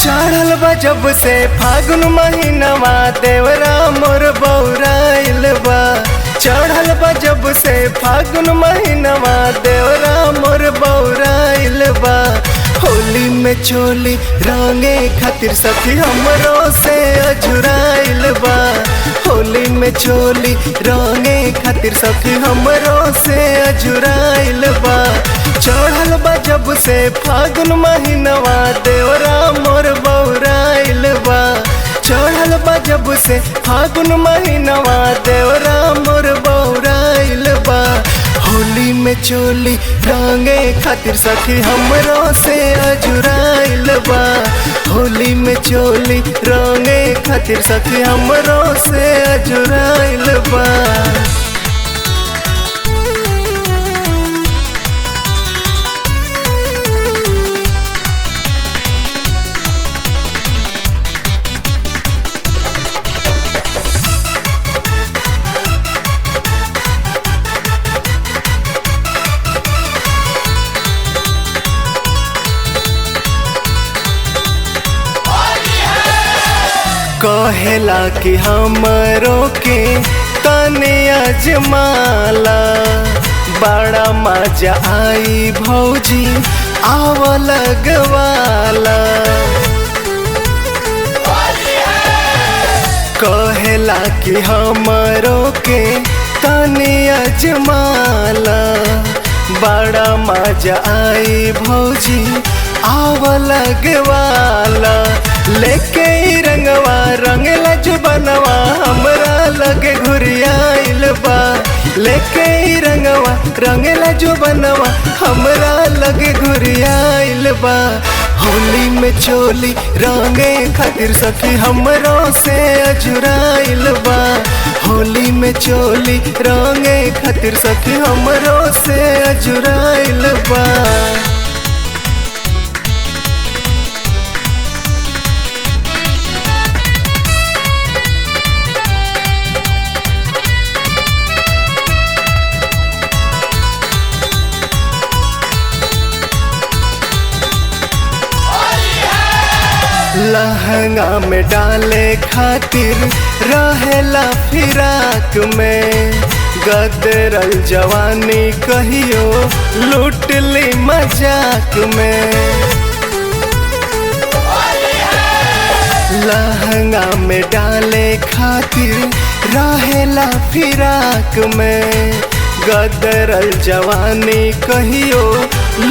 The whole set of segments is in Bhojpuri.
चढ़ल बा जब से फागुन महीनवा देवरा मोर बौराइल बा। चढ़ल बा जब से फागुन महीनवा देवरा मोर बौराइल बा। होली में चोली रंगे खातिर सखी हमरो से अजुराइल बा। होली में चोली रंगे खातिर सखी हमरो से अजुराइल बा। चढ़ल बा जब से फागुन महीनवा देवरा मोर बौराइल बा। चढ़ल बा जब से फागुन महीनवा देवरा मोर बौराइल बा। होली में चोली रंगे खातिर सखी हमरो से अजुराइल बा। होली में चोली रंगे खातिर सखी हमरो से अजुराइल बा। कहेला कि हमरो के तने अजमाला। बड़ा मजा आई भौजी आव लगवाला। कहेला कि हमरो के तने अजमाला। बड़ा मजा आई भौजी आव लगवाला। लेके रंगवा रंगला जुबनवा हमरा लगे घुरियाइल बा। लेके रंगवा रंगला जुबनवा हमरा लगे घुरियाइल बा। होली में चोली रंगे खातिर सखी हमरो से अजुराइल बा। होली में चोली रंगे खातिर सखी हमरो से अजुराइल बा। लहंगा में डाले खातिर रहेला फिराक में। गदरल जवानी कहियो लूट ली मजाक में। लहंगा में डाले खातिर रहेला फिराक में। गदरल जवानी कहियो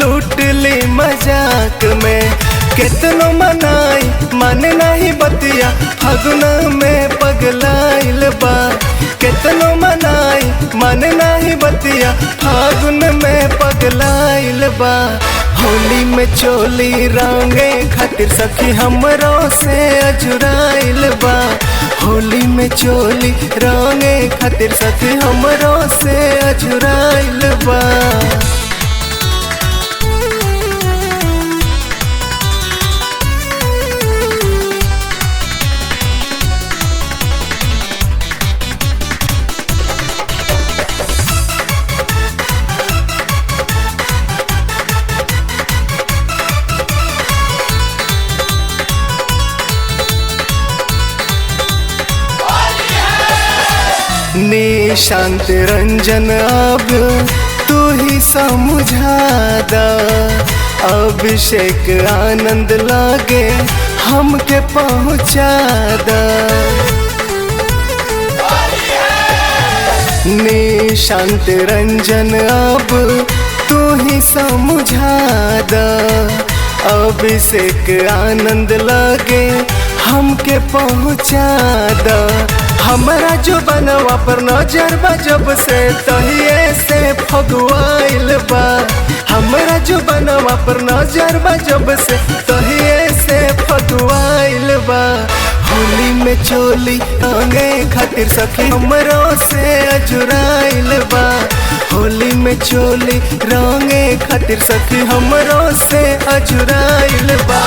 लूट ली मजाक में। केतनो मनाई मन नहीं बतिया फागुन में पगलाइल बा। केतनो मनाई मन नहीं बतिया फागुन में पगलाइल बा। होली में चोली रंगे खातिर सखी हमरो से अजुराइल बा। होली में चोली रंगे खातिर सखी हमरो से अजुराइल बा। निशांत रंजन अब तू ही समझा दा। अभिषेक आनंद लागे हमके पहुँचा दा। निशांत रंजन अब तू ही समझा दा। अभिषेक आनंद लागे हमके पहुँचा दा। हमरा जो बनवा पर नजर बा जब से तहिए से फगुआइल बा। हमरा जो बनवा पर नजर बा जब से तहिए से फगुआइल बा। होली में चोली रंगे खातिर सखी हमरो से अजुराइल बा। होली में चोली रंगे खातिर सखी हमरो से अजुराइल बा।